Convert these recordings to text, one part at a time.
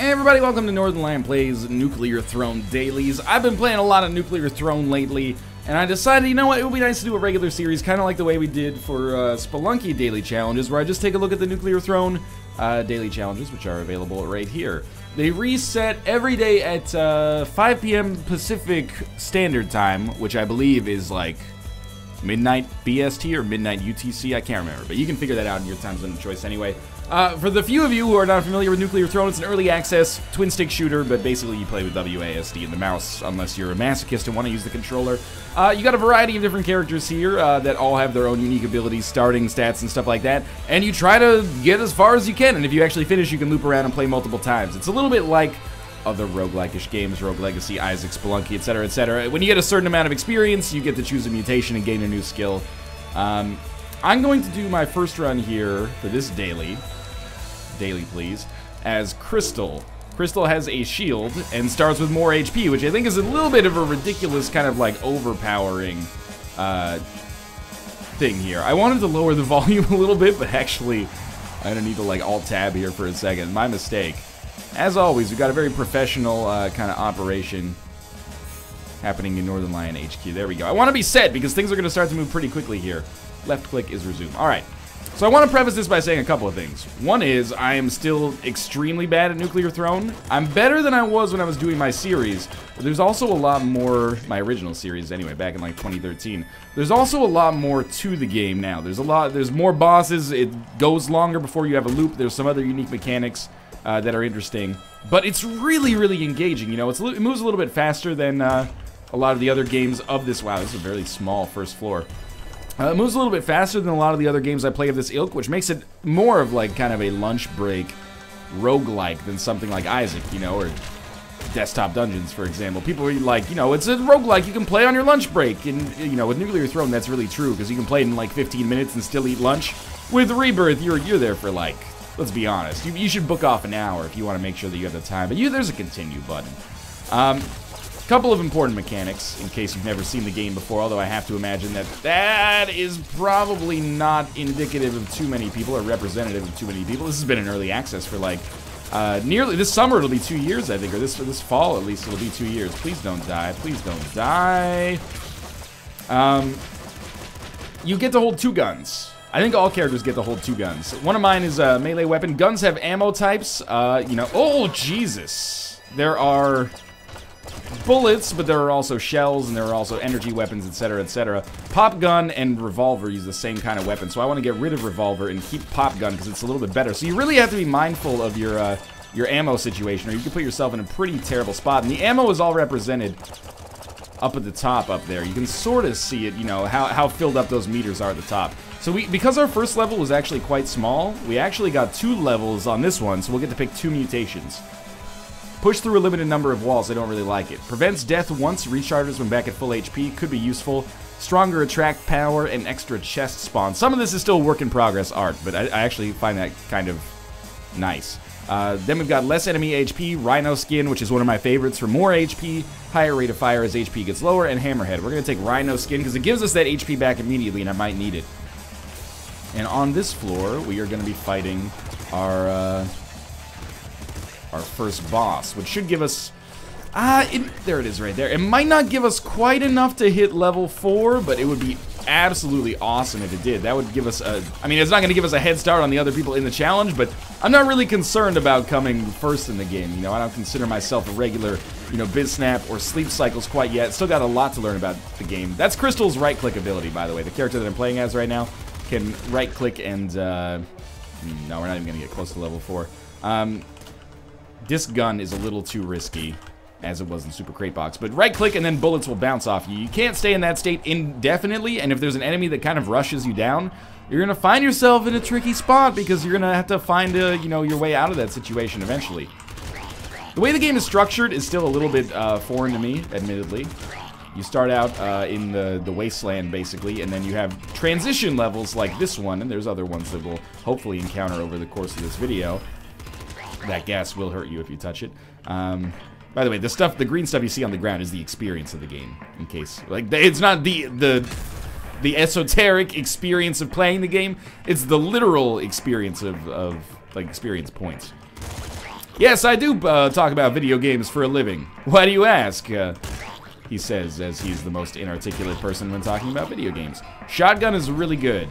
Hey everybody, welcome to Northernlion Plays Nuclear Throne Dailies. I've been playing a lot of Nuclear Throne lately, and I decided, you know what, it would be nice to do a regular series, kind of like the way we did for Spelunky Daily Challenges, where I just take a look at the Nuclear Throne Daily Challenges, which are available right here. They reset every day at 5 p.m. Pacific Standard Time, which I believe is like midnight BST or midnight UTC, I can't remember, but you can figure that out in your time zone of choice anyway. For the few of you who are not familiar with Nuclear Throne, it's an early access twin-stick shooter, but basically you play with WASD and the mouse, unless you're a masochist and want to use the controller. You got a variety of different characters here that all have their own unique abilities, starting stats, and stuff like that, and you try to get as far as you can, and if you actually finish, you can loop around and play multiple times. It's a little bit like other roguelike-ish games, Rogue Legacy, Isaac, Spelunky, etc., etc. When you get a certain amount of experience, you get to choose a mutation and gain a new skill. I'm going to do my first run here for this daily please, as Crystal. Crystal has a shield and starts with more HP, which I think is a little bit of a ridiculous kind of like overpowering thing here. I wanted to lower the volume a little bit, but actually I don't need to like alt-tab here for a second. My mistake. As always, we've got a very professional kind of operation happening in Northernlion HQ. There we go. I want to be set because things are going to start to move pretty quickly here. Left click is resume. Alright. So I want to preface this by saying a couple of things. One is, I am still extremely bad at Nuclear Throne. I'm better than I was when I was doing my series, but there's also a lot more, my original series anyway, back in like 2013. There's also a lot more to the game now. There's more bosses, it goes longer before you have a loop, there's some other unique mechanics that are interesting. But it's really, really engaging, you know, it moves a little bit faster than a lot of the other games of this. Wow, this is a very small first floor. It moves a little bit faster than a lot of the other games I play of this ilk, which makes it more of like kind of a lunch break roguelike than something like Isaac, you know, or Desktop Dungeons, for example. People are like, you know, it's a roguelike you can play on your lunch break, and, you know, with Nuclear Throne, that's really true, because you can play it in like 15 minutes and still eat lunch. With Rebirth, you're there for like, let's be honest, you should book off an hour if you want to make sure that you have the time, but there's a continue button. Couple of important mechanics, in case you've never seen the game before, although I have to imagine that is probably not indicative of too many people, or representative of too many people. This has been in early access for like, nearly, this summer it'll be 2 years, I think, or this fall at least it'll be 2 years. Please don't die, please don't die. You get to hold 2 guns. I think all characters get to hold 2 guns. One of mine is a melee weapon. Guns have ammo types, you know, oh Jesus! There are bullets, but there are also shells, and there are also energy weapons, etc., etc. Pop gun and revolver use the same kind of weapon, so I want to get rid of revolver and keep pop gun because it's a little bit better. So you really have to be mindful of your ammo situation, or you can put yourself in a pretty terrible spot. And the ammo is all represented up at the top up there. You can sort of see it, you know, how filled up those meters are at the top. So because our first level was actually quite small, we actually got 2 levels on this one, so we'll get to pick 2 mutations. Push through a limited number of walls, I don't really like it. Prevents death once, recharges when back at full HP, could be useful. Stronger attract power, and extra chest spawn. Some of this is still work in progress art, but I actually find that kind of nice. Then we've got less enemy HP, Rhino Skin, which is one of my favorites for more HP, higher rate of fire as HP gets lower, and Hammerhead. We're going to take Rhino Skin because it gives us that HP back immediately, and I might need it. And on this floor, we are going to be fighting our first boss, which should give us, there it is right there. It might not give us quite enough to hit level 4, but it would be absolutely awesome if it did. That would give us I mean, it's not going to give us a head start on the other people in the challenge, but I'm not really concerned about coming first in the game. You know, I don't consider myself a regular, you know, Bidsnap or Sleep Cycles quite yet. Still got a lot to learn about the game. That's Crystal's right-click ability, by the way. The character that I'm playing as right now can right-click and, no, we're not even going to get close to level 4. This gun is a little too risky, as it was in Super Crate Box, but right-click and then bullets will bounce off you. You can't stay in that state indefinitely, and if there's an enemy that kind of rushes you down, you're going to find yourself in a tricky spot because you're going to have to find, you know, your way out of that situation eventually. The way the game is structured is still a little bit foreign to me, admittedly. You start out in the wasteland, basically, and then you have transition levels like this one, and there's other ones that we'll hopefully encounter over the course of this video. That gas will hurt you if you touch it. By the way, the green stuff you see on the ground is the experience of the game. In case, like, it's not the esoteric experience of playing the game. It's the literal experience of like experience points. Yes, I do talk about video games for a living. Why do you ask? He says, as he's the most inarticulate person when talking about video games. Shotgun is really good.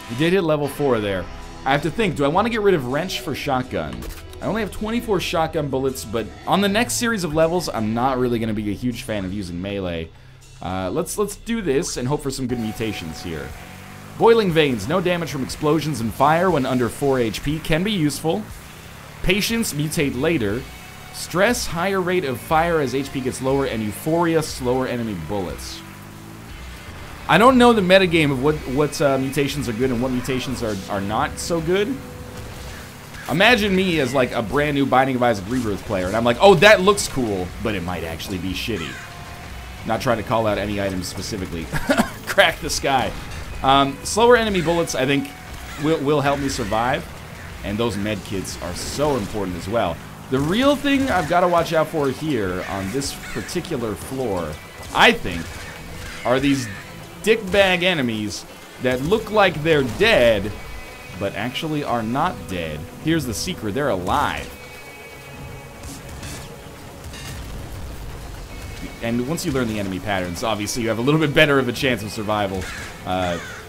He did hit level 4 there. I have to think, do I want to get rid of wrench for shotgun? I only have 24 shotgun bullets, but on the next series of levels, I'm not really going to be a huge fan of using melee. Let's do this and hope for some good mutations here. Boiling Veins, no damage from explosions and fire when under 4 HP, can be useful. Patience, mutate later. Stress, higher rate of fire as HP gets lower, and Euphoria, slower enemy bullets. I don't know the metagame of what mutations are good and what mutations are not so good. Imagine me as like a brand new Binding of Isaac Rebirth player, and I'm like, oh, that looks cool, but it might actually be shitty. Not trying to call out any items specifically. Crack the sky. Slower enemy bullets, I think, will help me survive. And those med kits are so important as well. The real thing I've got to watch out for here on this particular floor, I think, are these dickbag enemies that look like they're dead, but actually are not dead. Here's the secret, they're alive. And once you learn the enemy patterns, obviously you have a little bit better of a chance of survival,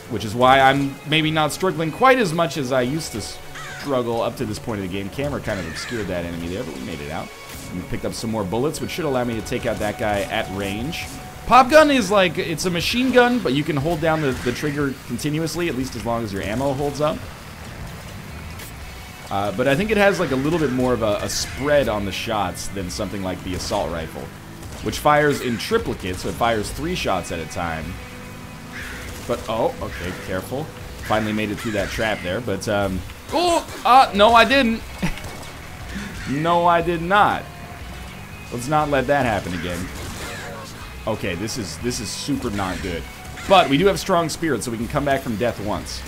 which is why I'm maybe not struggling quite as much as I used to struggle up to this point of the game. Camera kind of obscured that enemy there, but we made it out. And we picked up some more bullets, which should allow me to take out that guy at range. Pop gun is like, it's a machine gun, but you can hold down the trigger continuously, at least as long as your ammo holds up. But I think it has like a little bit more of a spread on the shots than something like the assault rifle, which fires in triplicate, so it fires 3 shots at a time. But, oh, okay, careful. Finally made it through that trap there, but, no, I didn't. No, I did not. Let's not let that happen again. Okay, this is super not good. But we do have strong spirit, so we can come back from death once.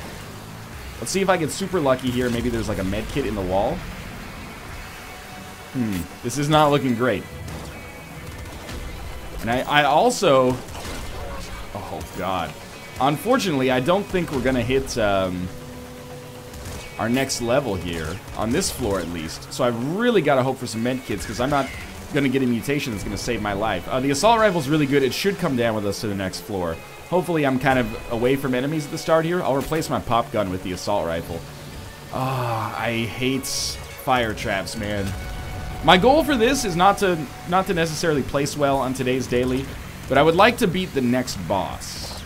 Let's see if I get super lucky here. Maybe there's like a med kit in the wall. This is not looking great. And I also... Oh, God. Unfortunately, I don't think we're going to hit our next level here, on this floor at least. So I've really got to hope for some med kits, because I'm not going to get a mutation that's going to save my life. The assault rifle's really good. It should come down with us to the next floor. Hopefully I'm kind of away from enemies at the start here. I'll replace my pop gun with the assault rifle. I hate fire traps, man. My goal for this is not to necessarily place well on today's daily, but I would like to beat the next boss.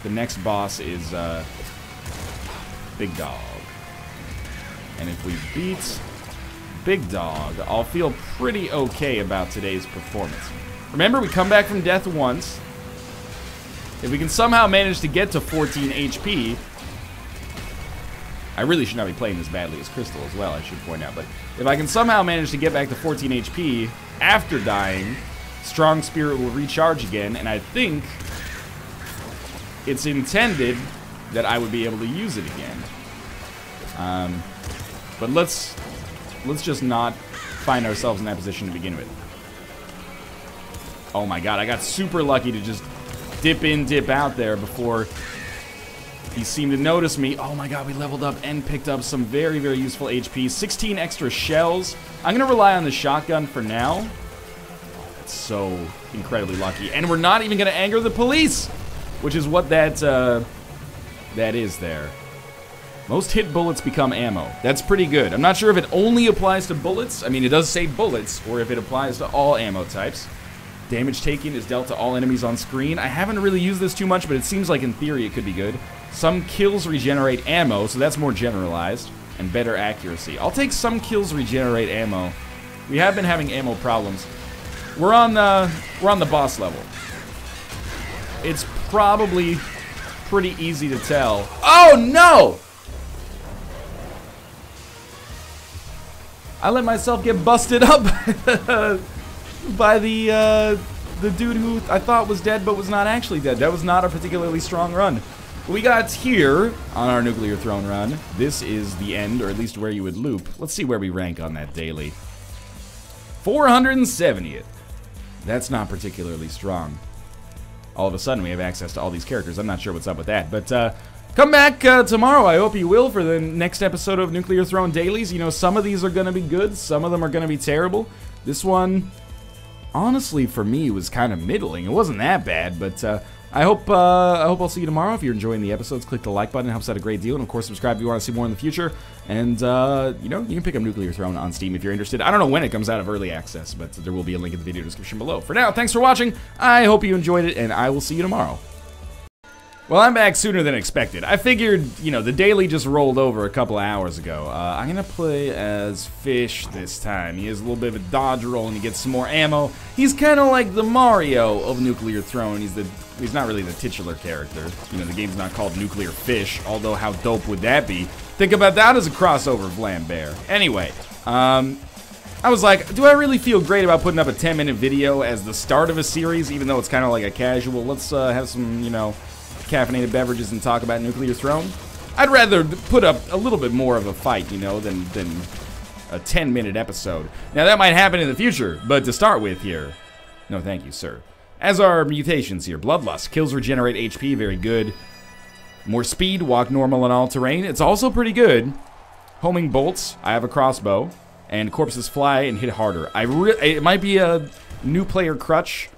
The next boss is Big Dog. And if we beat Big Dog, I'll feel pretty okay about today's performance. Remember, we come back from death once. If we can somehow manage to get to 14 HP, I really should not be playing this badly as Crystal as well, I should point out, but if I can somehow manage to get back to 14 HP after dying, Strong Spirit will recharge again, and I think it's intended that I would be able to use it again. But let's just not find ourselves in that position to begin with. Oh my god, I got super lucky to just dip in, dip out there before he seemed to notice me. Oh my god, we leveled up and picked up some very, very useful HP. 16 extra shells. I'm going to rely on the shotgun for now. That's so incredibly lucky. And we're not even going to anger the police, which is what that is there. Most hit bullets become ammo. That's pretty good. I'm not sure if it only applies to bullets. I mean, it does say bullets, or if it applies to all ammo types. Damage taken is dealt to all enemies on screen. I haven't really used this too much, but it seems like in theory it could be good. Some kills regenerate ammo, so that's more generalized, and better accuracy. I'll take some kills regenerate ammo. We have been having ammo problems. We're on the boss level. It's probably pretty easy to tell. Oh no! I let myself get busted up by the dude who I thought was dead but was not actually dead. That was not a particularly strong run. We got here on our nuclear throne run. This is the end, or at least where you would loop. Let's see where we rank on that daily. 470th. That's not particularly strong. All of a sudden we have access to all these characters. I'm not sure what's up with that, but Come back tomorrow. I hope you will for the next episode of Nuclear Throne Dailies. You know, some of these are going to be good. Some of them are going to be terrible. This one, honestly, for me, was kind of middling. It wasn't that bad, but I hope I'll see you tomorrow. If you're enjoying the episodes, click the like button. It helps out a great deal. And, of course, subscribe if you want to see more in the future. And, you know, you can pick up Nuclear Throne on Steam if you're interested. I don't know when it comes out of early access, but there will be a link in the video description below. For now, thanks for watching. I hope you enjoyed it, and I will see you tomorrow. Well, I'm back sooner than expected. I figured, you know, the daily just rolled over a couple of hours ago. I'm going to play as Fish this time. He has a little bit of a dodge roll and he gets some more ammo. He's kind of like the Mario of Nuclear Throne. He's not really the titular character. You know, the game's not called Nuclear Fish, although how dope would that be? Think about that as a crossover Vlambear. Anyway, I was like, do I really feel great about putting up a 10-minute video as the start of a series, even though it's kind of like a casual, let's have some, you know, caffeinated beverages and talk about Nuclear Throne? I'd rather put up a little bit more of a fight, you know, than a 10-minute episode. Now, that might happen in the future, but to start with here, no thank you, sir. As are mutations here. Bloodlust. Kills regenerate HP, very good. More speed, walk normal on all terrain. It's also pretty good. Homing bolts. I have a crossbow. And corpses fly and hit harder. It might be a new player crutch,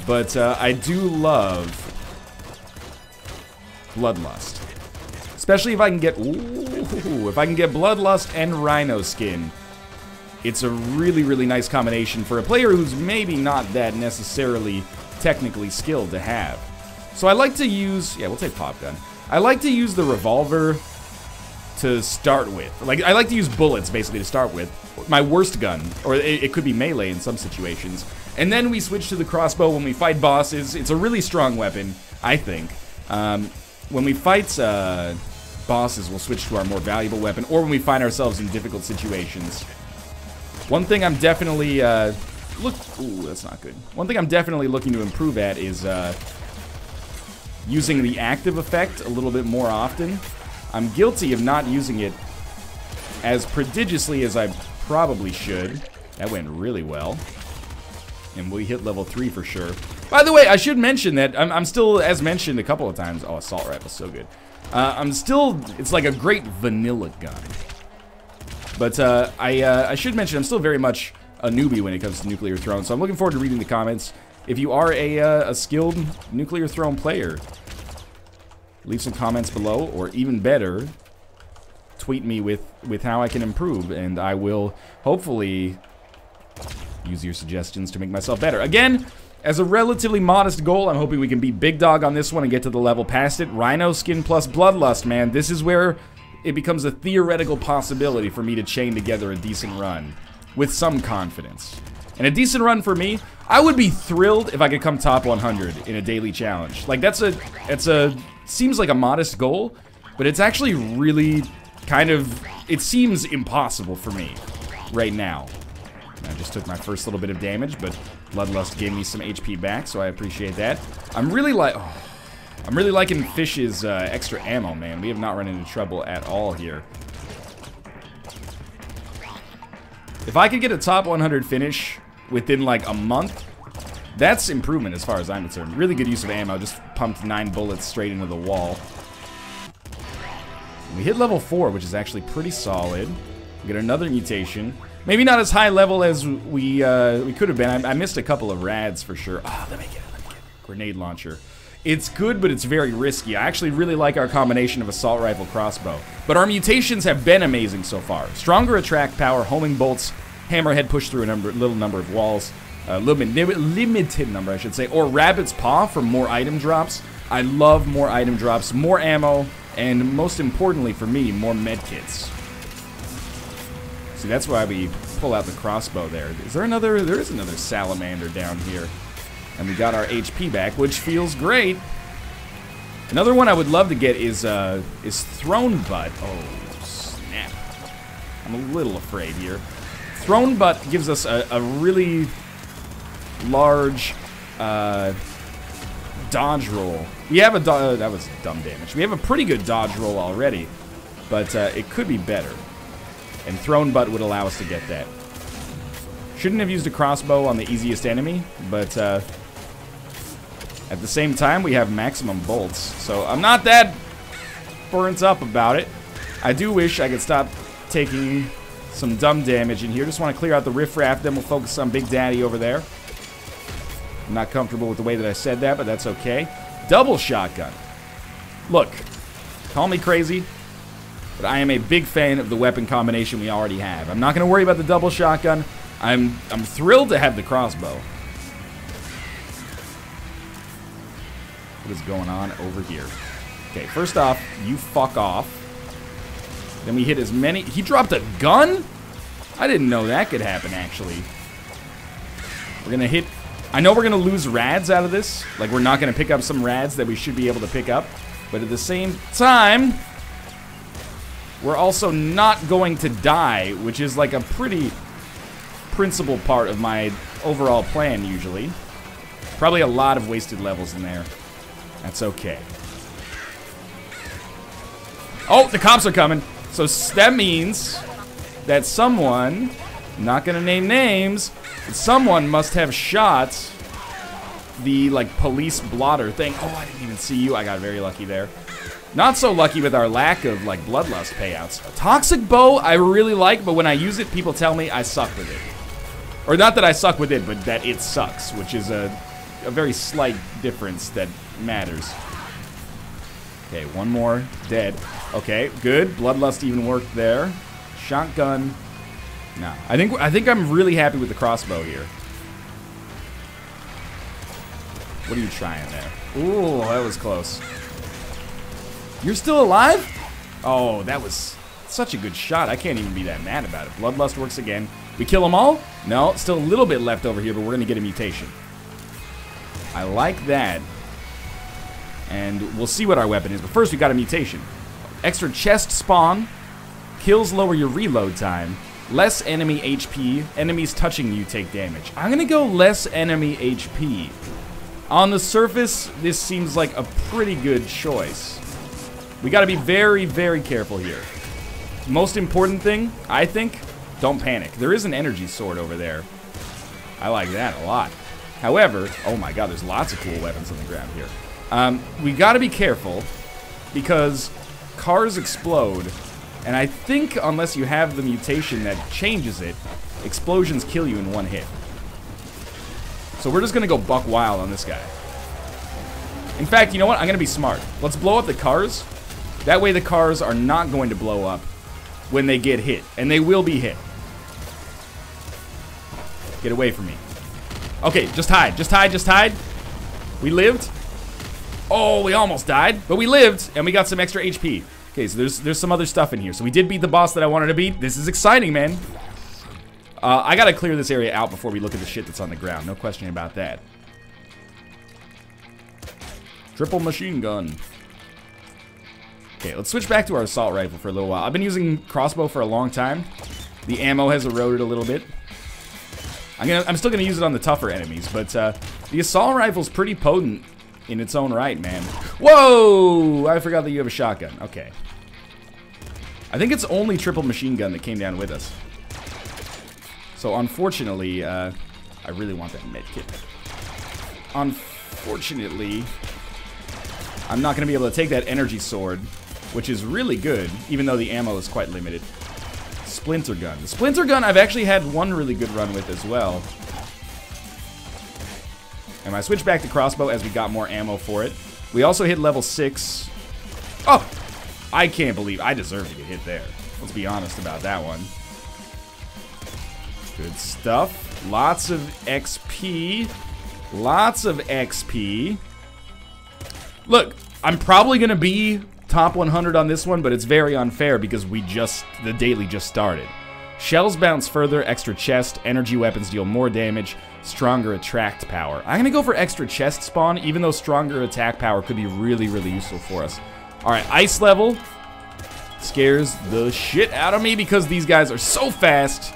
but I do love Bloodlust. Especially if I can get, if I can get Bloodlust and Rhino skin. It's a really, really nice combination for a player who's maybe not that necessarily technically skilled to have. So I like to use, yeah, we'll take Pop Gun. I like to use the revolver to start with. Like, I like to use bullets, basically, to start with. My worst gun, or it could be melee in some situations. And then we switch to the crossbow when we fight bosses. It's a really strong weapon, I think. When we fight bosses, we'll switch to our more valuable weapon, or when we find ourselves in difficult situations. One thing I'm definitely, ooh, that's not good. One thing I'm definitely looking to improve at is using the active effect a little bit more often. I'm guilty of not using it as prodigiously as I probably should. That went really well. And we hit level 3 for sure. By the way, I should mention that I'm still, as mentioned a couple of times, oh, assault rifle's so good. I'm still, it's like a great vanilla gun. But I should mention I'm still very much a newbie when it comes to Nuclear Throne, so I'm looking forward to reading the comments. If you are a skilled Nuclear Throne player, leave some comments below, or even better, tweet me with how I can improve, and I will hopefully use your suggestions to make myself better. Again, as a relatively modest goal, I'm hoping we can beat Big Dog on this one and get to the level past it. Rhino skin plus Bloodlust, man. This is where it becomes a theoretical possibility for me to chain together a decent run with some confidence. And a decent run for me, I would be thrilled if I could come top 100 in a daily challenge. Like, seems like a modest goal, but it's actually really kind of, it seems impossible for me right now. I just took my first little bit of damage, but Bloodlust gave me some HP back, so I appreciate that. I'm really liking Fish's extra ammo, man. We have not run into trouble at all here. If I could get a top 100 finish within like a month, that's improvement as far as I'm concerned. Really good use of ammo. Just pumped 9 bullets straight into the wall. We hit level 4, which is actually pretty solid. We get another mutation. Maybe not as high level as we could have been. I missed a couple of rads for sure. Oh, let me get it. Grenade launcher. It's good, but it's very risky. I actually really like our combination of assault rifle crossbow. But our mutations have been amazing so far. Stronger attract power, homing bolts, hammerhead push through a little number of walls. Limited number, I should say. Or rabbit's paw for more item drops. I love more item drops, more ammo, and most importantly for me, more medkits. See, that's why we pull out the crossbow there. Is there another? There is another salamander down here. And we got our HP back, which feels great. Another one I would love to get is Throne Butt. Oh, snap. I'm a little afraid here. Throne Butt gives us a really large dodge roll. We have a that was dumb damage. We have a pretty good dodge roll already, but it could be better. And Throne Butt would allow us to get that. Shouldn't have used a crossbow on the easiest enemy, but at the same time we have maximum bolts, so I'm not that burnt up about it. I do wish I could stop taking some dumb damage in here. Just want to clear out the riffraff, then we'll focus on Big Daddy over there. I'm not comfortable with the way that I said that, but that's okay. Double shotgun. Look, call me crazy, but I am a big fan of the weapon combination we already have. I'm not going to worry about the double shotgun. I'm thrilled to have the crossbow. What is going on over here? Okay, first off, you fuck off. Then we hit as many... He dropped a gun? I didn't know that could happen, actually. We're going to hit... I know we're going to lose rads out of this. Like, we're not going to pick up some rads that we should be able to pick up. But at the same time, we're also not going to die, which is like a pretty principal part of my overall plan, usually. Probably a lot of wasted levels in there. That's okay. Oh, the cops are coming. So that means that someone, not gonna name names, but someone must have shot the, like, police blotter thing. Oh, I didn't even see you. I got very lucky there. Not so lucky with our lack of, like, bloodlust payouts. A toxic bow I really like, but when I use it, people tell me I suck with it. Or not that I suck with it, but that it sucks, which is a very slight difference that matters. Okay, one more. Dead. Okay, good. Bloodlust even worked there. Shotgun. No. I think I'm really happy with the crossbow here. What are you trying there? Ooh, that was close. You're still alive? Oh, that was such a good shot. I can't even be that mad about it. Bloodlust works again. We kill them all? No, still a little bit left over here, but we're going to get a mutation. I like that. And we'll see what our weapon is. But first, we got a mutation. Extra chest spawn. Kills lower your reload time. Less enemy HP. Enemies touching you take damage. I'm going to go less enemy HP. On the surface, this seems like a pretty good choice. We got to be very, very careful here. Most important thing, I think, don't panic. There is an energy sword over there. I like that a lot. However, oh my god, there's lots of cool weapons on the ground here. We gotta be careful, because cars explode, and I think unless you have the mutation that changes it, explosions kill you in one hit. So we're just gonna go buck wild on this guy. In fact, you know what? I'm gonna be smart. Let's blow up the cars. That way the cars are not going to blow up when they get hit, and they will be hit. Get away from me. Okay, just hide, just hide, just hide. We lived. Oh, we almost died, but we lived, and we got some extra HP. Okay, so there's some other stuff in here. So we did beat the boss that I wanted to beat. This is exciting, man. I gotta clear this area out before we look at the shit that's on the ground. No question about that. Triple machine gun. Okay, let's switch back to our assault rifle for a little while. I've been using crossbow for a long time. The ammo has eroded a little bit. I'm still gonna use it on the tougher enemies, but the assault rifle's pretty potent in its own right, man. Whoa! I forgot that you have a shotgun. Okay. I think it's only triple machine gun that came down with us. So unfortunately, I really want that med kit. Unfortunately, I'm not gonna be able to take that energy sword, which is really good, even though the ammo is quite limited. Splinter gun. The splinter gun I've actually had one really good run with as well. And I switched back to crossbow as we got more ammo for it. We also hit level 6. Oh! I can't believe I deserve to get hit there. Let's be honest about that one. Good stuff. Lots of XP. Lots of XP. Look, I'm probably going to be top 100 on this one, but it's very unfair because the daily just started. Shells bounce further, extra chest, energy weapons deal more damage, stronger attract power. I'm gonna go for extra chest spawn, even though stronger attack power could be really, really useful for us. Alright, ice level scares the shit out of me because these guys are so fast.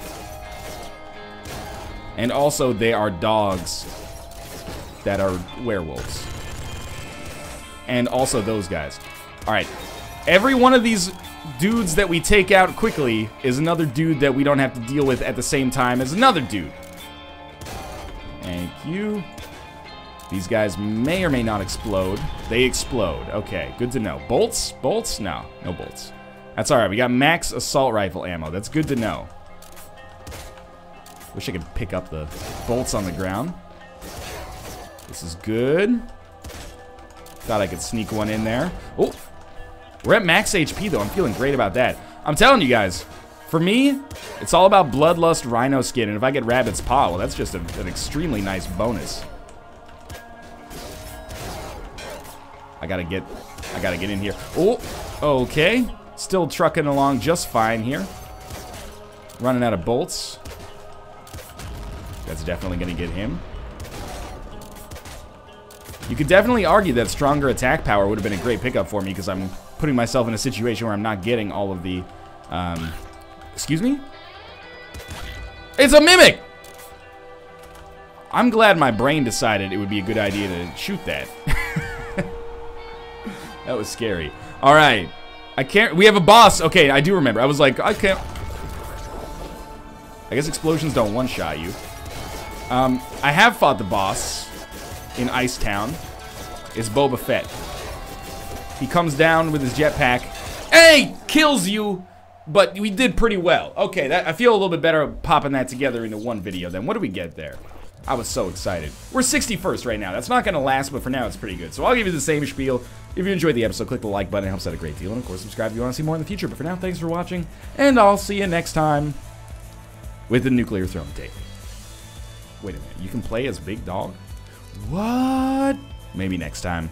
And also, they are dogs that are werewolves. And also those guys. Alright, every one of these dudes that we take out quickly is another dude that we don't have to deal with at the same time as another dude. Thank you. These guys may or may not explode. They explode. Okay, good to know. Bolts? Bolts? No, no bolts. That's alright. We got max assault rifle ammo. That's good to know. Wish I could pick up the bolts on the ground. This is good. Thought I could sneak one in there. Oh, we're at max HP though. I'm feeling great about that. I'm telling you guys, for me, it's all about Bloodlust Rhino skin, and if I get Rabbit's Paw, well, that's just an extremely nice bonus. I gotta get in here. Oh, okay. Still trucking along just fine here. Running out of bolts. That's definitely gonna get him. You could definitely argue that stronger attack power would have been a great pickup for me because I'm putting myself in a situation where I'm not getting all of the, excuse me? It's a mimic! I'm glad my brain decided it would be a good idea to shoot that. That was scary. Alright. I can't, we have a boss. Okay, I do remember. I was like, I can't. I guess explosions don't one-shot you. I have fought the boss in Ice Town. It's Boba Fett. He comes down with his jetpack. Hey! Kills you! But we did pretty well. Okay, I feel a little bit better popping that together into one video then. What do we get there? I was so excited. We're 61st right now. That's not going to last, but for now it's pretty good. So I'll give you the same spiel. If you enjoyed the episode, click the like button. It helps out a great deal. And of course, subscribe if you want to see more in the future. But for now, thanks for watching. And I'll see you next time with the Nuclear Throne Tape. Wait a minute. You can play as Big Dog? What? Maybe next time.